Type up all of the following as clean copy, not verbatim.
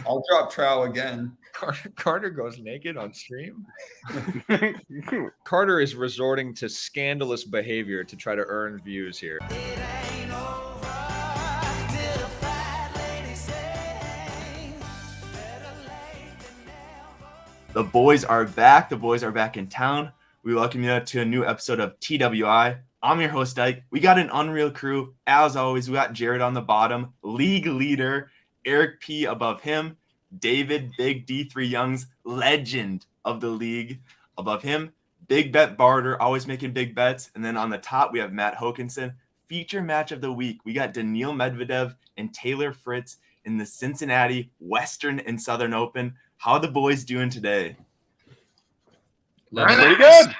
I'll drop trow again. Carter goes naked on stream. Carter is resorting to scandalous behavior to try to earn views here. The boys are back. The boys are back in town. We welcome you to a new episode of TWI. I'm your host, Ike. We got an unreal crew. As always, we got Jared on the bottom, league leader, Eric P above him, David Big D3 Youngs, legend of the league above him, Big Bet Barter, always making big bets. And then on the top, we have Matt Hokinson. Feature match of the week. We got Daniil Medvedev and Taylor Fritz in the Cincinatti Western and Southern Open. How are the boys doing today? Pretty good.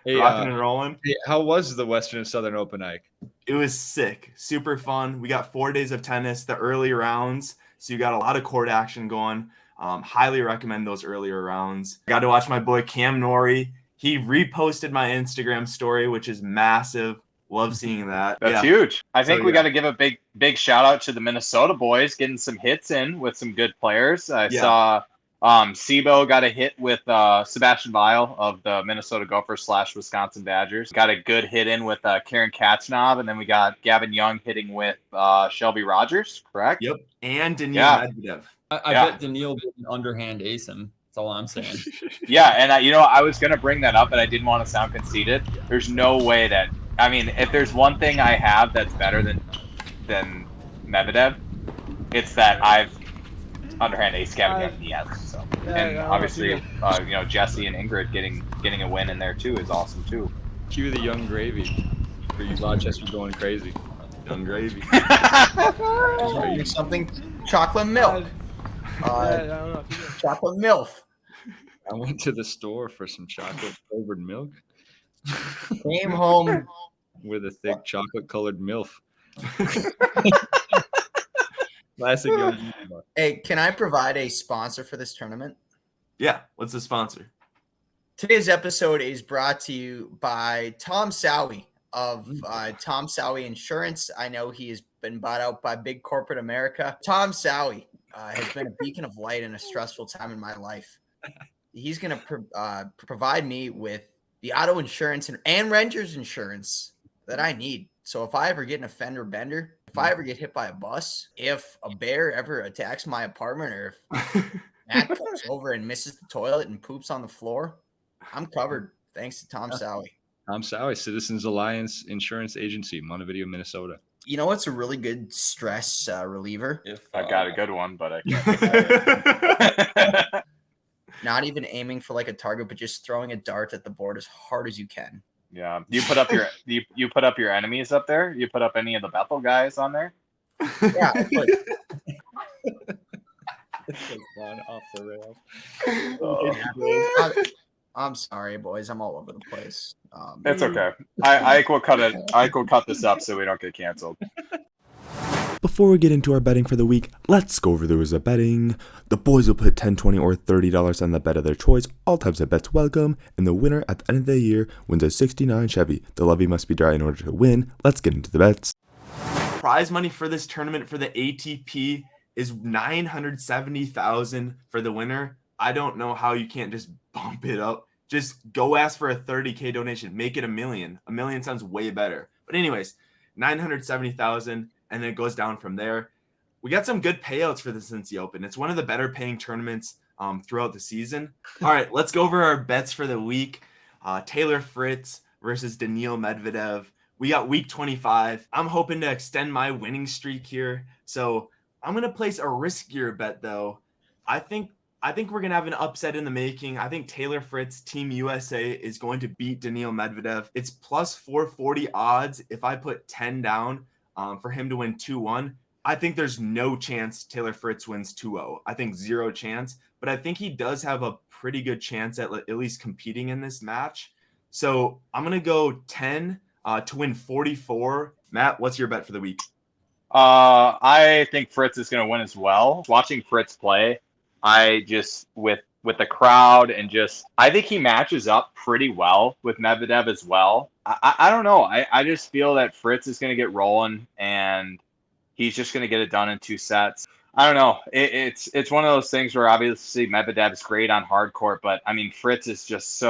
Hey, rocking and rolling. Hey, how was the Western and Southern Open, Ike? It was sick. Super fun. We got 4 days of tennis, the early rounds. So you got a lot of court action going. Highly recommend those earlier rounds. Got to watch my boy Cam Norrie. He reposted my Instagram story, which is massive. Love seeing that. That's huge. I think we got to give a big shout out to the Minnesota boys getting some hits in with some good players. I saw Sebo got a hit with Sebastian Weil of the Minnesota Gophers / Wisconsin Badgers. Got a good hit in with Karen Katznov, and then we got Gavin Young hitting with Shelby Rogers, correct? Yep. And Daniil Medvedev. I bet Daniil didn't underhand ace him. That's all I'm saying. Yeah, and I was going to bring that up, but I didn't want to sound conceited. There's no way that, I mean, if there's one thing I have that's better than Medvedev, it's that I've underhand ace Gavin Young he has. So, and obviously, Jesse and Ingrid getting a win in there too is awesome too. Cue the young gravy for you Rochester going crazy. Young gravy. Something chocolate milk. Chocolate milk. I went to the store for some chocolate flavored milk. Came home with a thick chocolate colored MILF. Classic young. Hey, can I provide a sponsor for this tournament? Yeah, what's the sponsor? Today's episode is brought to you by Tom Sowie of Tom Sowie Insurance. I know he has been bought out by big corporate America. Tom Sowie has been a beacon of light in a stressful time in my life. He's going to provide me with the auto insurance and renter's insurance that I need. So if I ever get in a fender bender, if I ever get hit by a bus, if a bear ever attacks my apartment, or if Matt comes over and misses the toilet and poops on the floor, I'm covered thanks to Tom Sowie. Tom Sowie, Citizens Alliance Insurance Agency, Montevideo, Minnesota. You know what's a really good stress reliever? I've got a good one, but I can't. Not even aiming for like a target, but just throwing a dart at the board as hard as you can. Yeah, you put up your enemies up there. You put up any of the Bethel guys on there. Yeah, It's gone off the rails. I'm sorry, boys. I'm all over the place. It's okay. Ike will cut it. Ike will cut this up so we don't get canceled. Before we get into our betting for the week, let's go over the rules of betting. The boys will put $10, $20, or $30 on the bet of their choice. All types of bets welcome, and the winner at the end of the year wins a '69 Chevy. The levy must be dry in order to win. Let's get into the bets. Prize money for this tournament for the ATP is $970,000 for the winner. I don't know how you can't just bump it up. Just go ask for a $30K donation. Make it $1 million. $1 million sounds way better. But anyways, $970,000. And then it goes down from there. We got some good payouts for the Cincy Open. It's one of the better paying tournaments throughout the season. All right, let's go over our bets for the week. Taylor Fritz versus Daniil Medvedev. We got week 25. I'm hoping to extend my winning streak here. So I'm going to place a riskier bet, though. I think we're going to have an upset in the making. I think Taylor Fritz, Team USA, is going to beat Daniil Medvedev. It's plus 440 odds if I put 10 down. For him to win 2-1, I think there's no chance Taylor Fritz wins 2-0. I think zero chance, but I think he does have a pretty good chance at least competing in this match. So I'm going to go 10 to win 44. Matt, what's your bet for the week? I think Fritz is going to win as well. Watching Fritz play, I just, with the crowd and just, I think he matches up pretty well with Medvedev as well. I don't know. I just feel that Fritz is going to get rolling and he's just going to get it done in 2 sets. I don't know. It's one of those things where obviously Medvedev's great on hard court, but I mean Fritz is just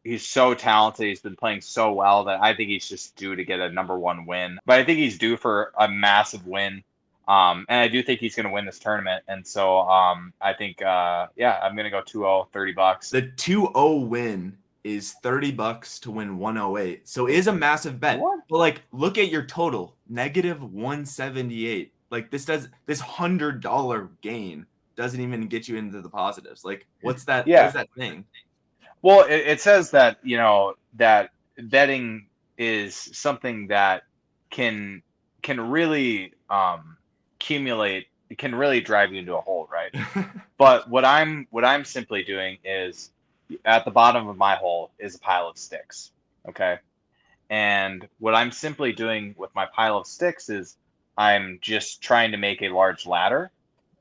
he's so talented. He's been playing so well that I think he's just due to get a #1 win. But I think he's due for a massive win. And I do think he's going to win this tournament. And so I think I'm going to go 2-0, $30. The 2-0 win is $30 to win 108. So it is a massive bet. What? But like, look at your total, -178. Like this $100 gain doesn't even get you into the positives. Like, what's that? Yeah. What is that thing? Well, it says that, that betting is something that can really accumulate. It can really drive you into a hole, right? But what I'm simply doing is at the bottom of my hole is a pile of sticks. Okay. And what I'm simply doing with my pile of sticks is I'm just trying to make a large ladder.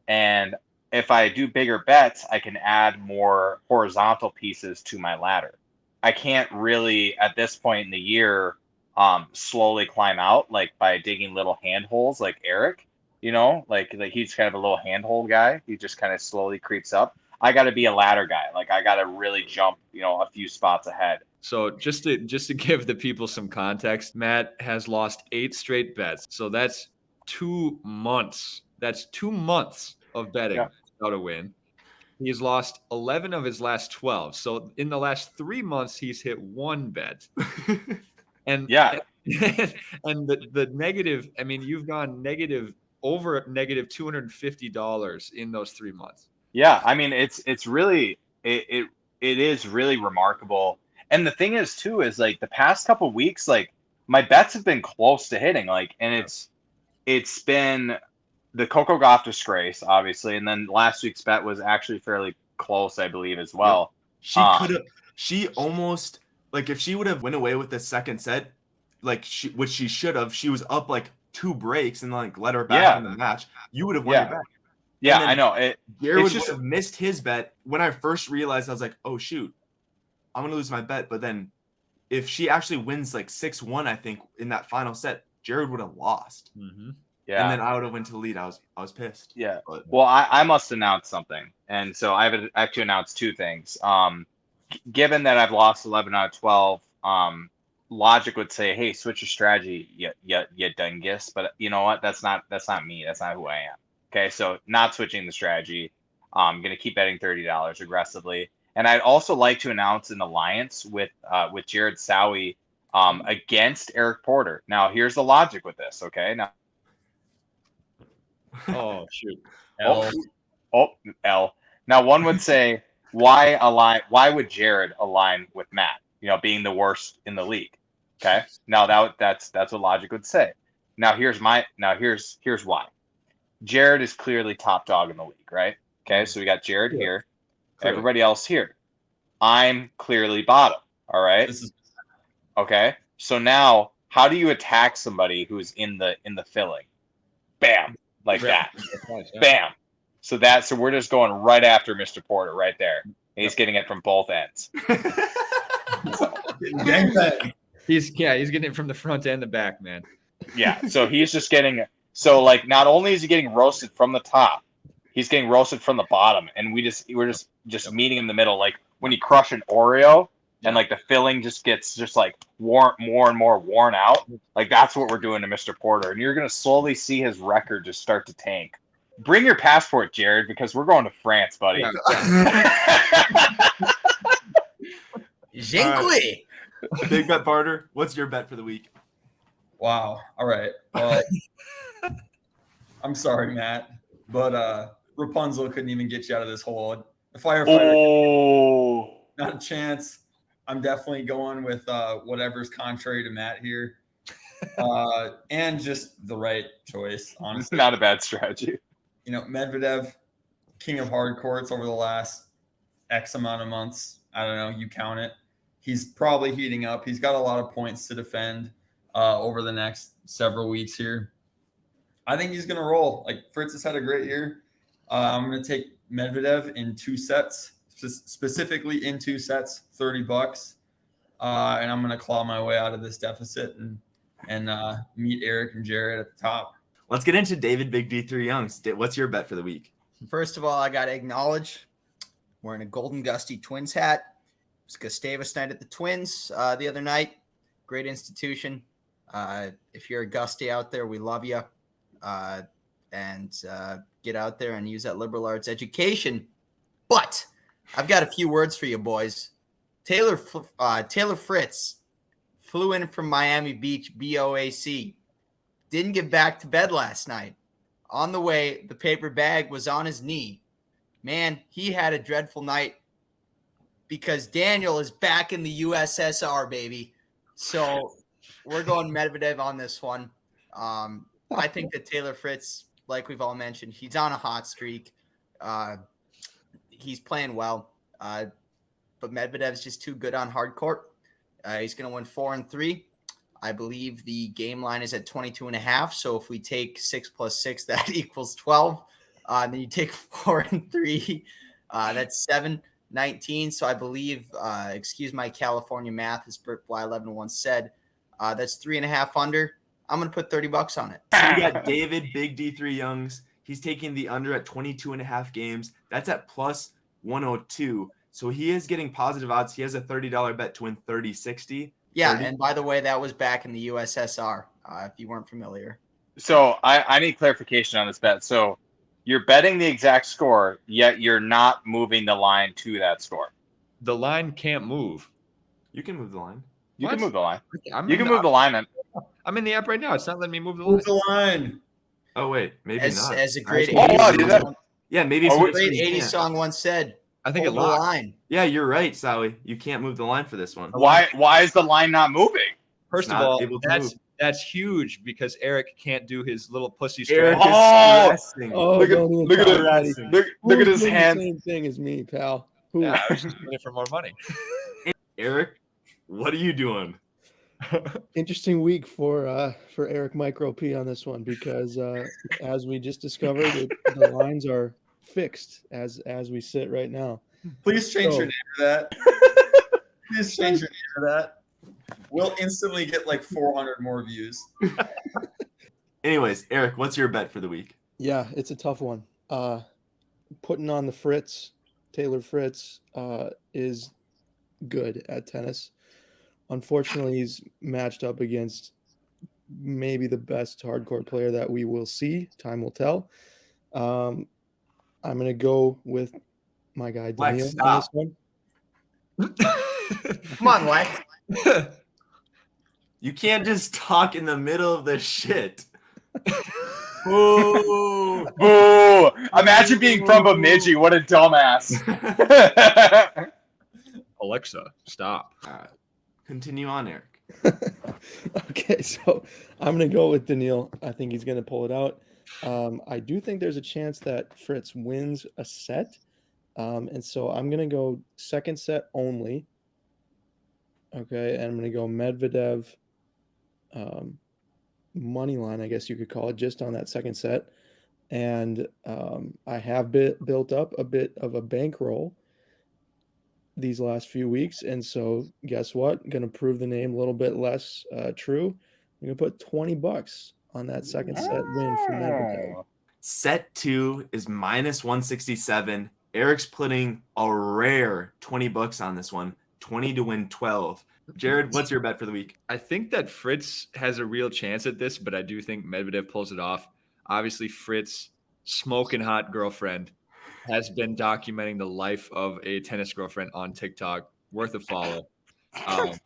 And if I do bigger bets, I can add more horizontal pieces to my ladder. I can't really, at this point in the year, slowly climb out like by digging little handholds like Eric, like he's kind of a little handhold guy. He just kind of slowly creeps up. I got to be a ladder guy. Like I got to really jump, a few spots ahead. So just to give the people some context, Matt has lost 8 straight bets. So that's 2 months. That's 2 months of betting without a win. He's lost 11 of his last 12. So in the last 3 months, he's hit 1 bet. And and the negative. I mean, you've gone negative over $250 in those 3 months. Yeah, I mean, it's really it is really remarkable. And the thing is too is like the past couple of weeks, like my bets have been close to hitting, like, and it's been the Coco Gauff disgrace, obviously, and then last week's bet was actually fairly close, I believe, as well. She almost, like, if she would have went away with the second set, like which she should have, she was up like 2 breaks and like let her back in the match. You would have won your bet. Yeah, I know. Jared would have missed his bet. When I first realized, I was like, oh shoot, I'm gonna lose my bet. But then if she actually wins like 6-1, I think in that final set, Jared would have lost. Mm-hmm. Yeah. And then I would have went to the lead. I was pissed. Yeah. But, well, I must announce something. And so I have to announce 2 things. Given that I've lost 11 out of 12, logic would say, hey, switch your strategy, you dungus. But you know what? That's not me. That's not who I am. Okay. So not switching the strategy. I'm going to keep betting $30 aggressively. And I'd also like to announce an alliance with Jared Sowie against Eric Porter. Now, here's the logic with this. Okay. Now, oh shoot. L. Now one would say, why would Jared align with Matt? Being the worst in the league. Okay. Now that's what logic would say. Now here's why. Jared is clearly top dog in the league, right? Okay, so we got Jared here, everybody else here. I'm clearly bottom. All right. Okay. So now how do you attack somebody who's in the filling? Bam. Like that. Bam. So we're just going right after Mr. Porter right there. And he's getting it from both ends. He's getting it from the front and the back, man. Yeah. So he's just getting, not only is he getting roasted from the top, he's getting roasted from the bottom. And we're just meeting in the middle. Like when you crush an Oreo and like the filling just gets like more and more worn out. Like that's what we're doing to Mr. Porter. And you're going to slowly see his record just start to tank. Bring your passport, Jared, because we're going to France, buddy. Jinqui. Big bet barter. What's your bet for the week? Wow. All right. Well, I'm sorry, Matt, but Rapunzel couldn't even get you out of this hole. The firefighter, not a chance. I'm definitely going with whatever's contrary to Matt here, and just the right choice. Honestly, not a bad strategy. Medvedev, king of hard courts over the last X amount of months. I don't know. You count it. He's probably heating up. He's got a lot of points to defend over the next several weeks here. I think he's going to roll. Like Fritz has had a great year. I'm going to take Medvedev in 2 sets, specifically in 2 sets, $30. And I'm going to claw my way out of this deficit and meet Eric and Jared at the top. Let's get into David Big D3 Youngs. What's your bet for the week? First of all, I got to acknowledge wearing a Golden Gusty Twins hat. It was Gustavus night at the Twins the other night. Great institution. If you're a Gusty out there, we love you. And get out there and use that liberal arts education. But I've got a few words for you, boys. Taylor Fritz flew in from Miami Beach, BOAC. Didn't get back to bed last night. On the way, the paper bag was on his knee. Man, he had a dreadful night because Daniil is back in the USSR, baby. So we're going Medvedev on this one. I think that Taylor Fritz, like we've all mentioned, he's on a hot streak. He's playing well. But Medvedev's just too good on hard court. He's going to win 4-3. I believe the game line is at 22.5. So if we take 6 + 6, that equals 12. Then you take 4-3. That's 7-19. So I believe, excuse my California math, as Bert Bly11 once said, that's 3.5 under. I'm going to put $30 on it. So we got David Big D3 Youngs. He's taking the under at 22.5 games. That's at plus 102. So he is getting positive odds. He has a $30 bet to win 30-60. Yeah, and by the way, that was back in the USSR, if you weren't familiar. So I need clarification on this bet. So you're betting the exact score, yet you're not moving the line to that score. The line can't move. You can move the line. You What? can move the line. I'm You in can the- move the line. I'm in the app right now. It's not letting me move the line. Move the line. Oh, wait. Maybe not. As a great Oh, 80s wow, song, did that- Yeah, maybe Oh, it's great you 80s can't. song once said, I think it "Hold the locked. line." Yeah, you're right, Sally. You can't move the line for this one. Why is the line not moving? First It's of not all, able to that's move. That's huge because Eric can't do his little pussy Eric stretch. is Oh! resting. Oh, Look at- don't even look at talk it. about Resting. Look Who's at his doing hand. The same thing as me, pal. Who? Yeah, I was just doing it for more money. Eric, what are you doing? Interesting week for Eric Micro P on this one because as we just discovered, the lines are fixed as we sit right now. Please change So- your name to that. Please change your name to that. We'll instantly get like 400 more views. Anyways, Eric, what's your bet for the week? Yeah, it's a tough one. Putting on the Fritz, Taylor Fritz, is good at tennis. Unfortunately, he's matched up against maybe the best hardcore player that we will see. Time will tell. I'm going to go with my guy Lex, Daniil on this stop. one. Come on, Lex. You can't just talk in the middle of this shit. Boo! Boo! Imagine being from Bemidji. What a dumbass. Alexa, stop. Continue on, Eric. Okay, so I'm going to go with Daniil. I think he's going to pull it out. I do think there's a chance that Fritz wins a set. And so I'm going to go second set only. Okay, and I'm going to go Medvedev money line, I guess you could call it, just on that second set. And I have built up a bit of a bankroll these last few weeks. And so guess what? I'm going to prove the name a little bit less true. I'm going to put $20 on that second set win for Medvedev. Set 2 is minus 167. Eric's putting a rare $20 on this one. 20 to win 12. Jared, what's your bet for the week? I think that Fritz has a real chance at this, but I do think Medvedev pulls it off. Obviously, Fritz, smoking hot girlfriend, has been documenting the life of a tennis girlfriend on TikTok. Worth a follow. And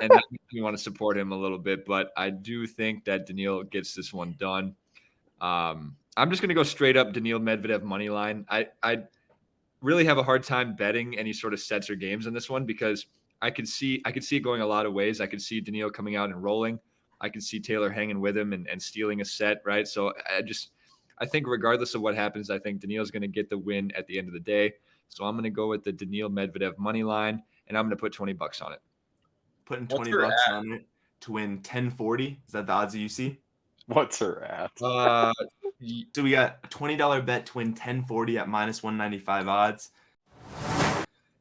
that makes me want to support him a little bit, but I do think that Daniil gets this one done. I'm just going to go straight up Daniil Medvedev money line. I really have a hard time betting any sort of sets or games in this one because I could see it going a lot of ways. I could see Daniil coming out and rolling. I could see Taylor hanging with him and stealing a set, right? So I think regardless of what happens, I think Daniil's going to get the win at the end of the day. So I'm going to go with the Daniil Medvedev money line, and I'm going to put $20 on it. Putting What's $20 her at? on it to win 1040. Is that the odds that you see? What's her at? So we got a $20 bet to win 1040 at minus 195 odds.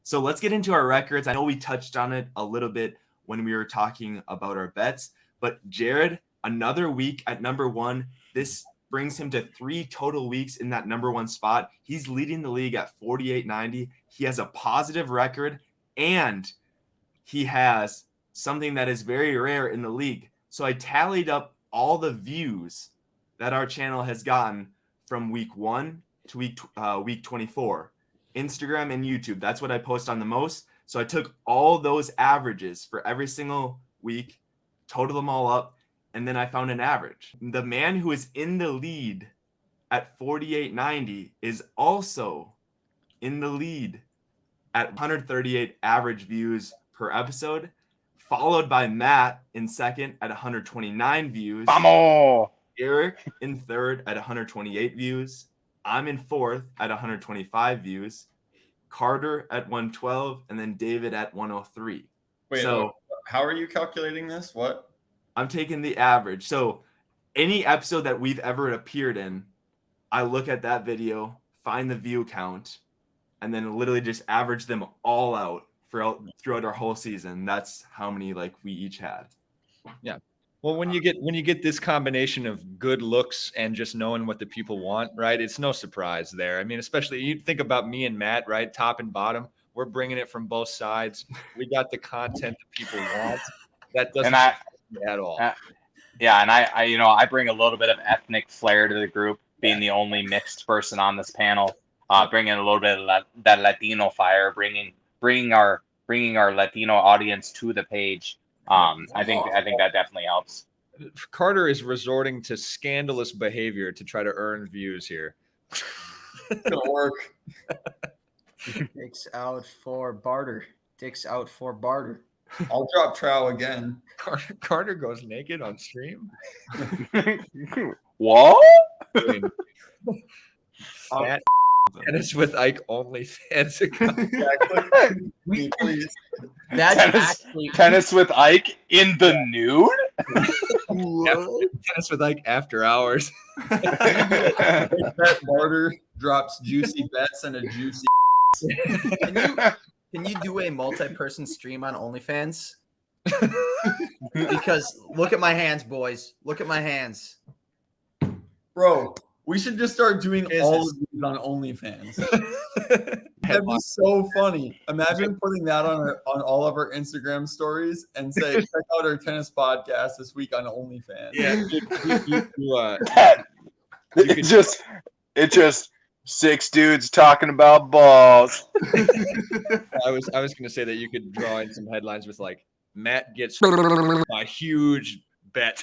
So let's get into our records. I know we touched on it a little bit when we were talking about our bets, but Jared, another week at number 1. This brings him to 3 total weeks in that number 1 spot. He's leading the league at 48.90. He has a positive record, and he has something that is very rare in the league. So I tallied up all the views that our channel has gotten from week 1 to week 24. Instagram and YouTube, that's what I post on the most. So I took all those averages for every single week, totaled them all up, and then I found an average. The man who is in the lead at 48.90 is also in the lead at 138 average views per episode, followed by Matt in second at 129 views. Vamos! Eric in third at 128 views. I'm in fourth at 125 views. Carter at 112, and then David at 103. Wait, so how are you calculating this? What? I'm taking the average. So any episode that we've ever appeared in, I look at that video, find the view count, and then literally just average them all out throughout our whole season. That's how many like we each had. Yeah. Well, when you get this combination of good looks and just knowing what the people want, right? It's no surprise there. I mean, especially you think about me and Matt, right? Top and bottom, we're bringing it from both sides. We got the content that people want. That doesn't surprise me at all. Yeah, and I bring a little bit of ethnic flair to the group, being the only mixed person on this panel. Bringing a little bit of that Latino fire, bringing our Latino audience to the page. I think that definitely helps. Carter is resorting to scandalous behavior to try to earn views here. It's gonna work. Dicks out for barter. I'll drop Trow again. Carter goes naked on stream. What? Fat tennis with Ike only fans. Me, please. That's actually Tennis with Ike in the nude? Tennis with Ike after hours. Bet barter drops juicy bets and a juicy. Can you do a multi-person stream on OnlyFans? Because look at my hands, boys. Look at my hands. Bro, we should just start doing all of these on OnlyFans. That'd be so funny. Imagine putting that on all of our Instagram stories and say, check out our tennis podcast this week on OnlyFans. Yeah, It's just 6 dudes talking about balls. I was going to say that you could draw in some headlines with like Matt gets a huge bet.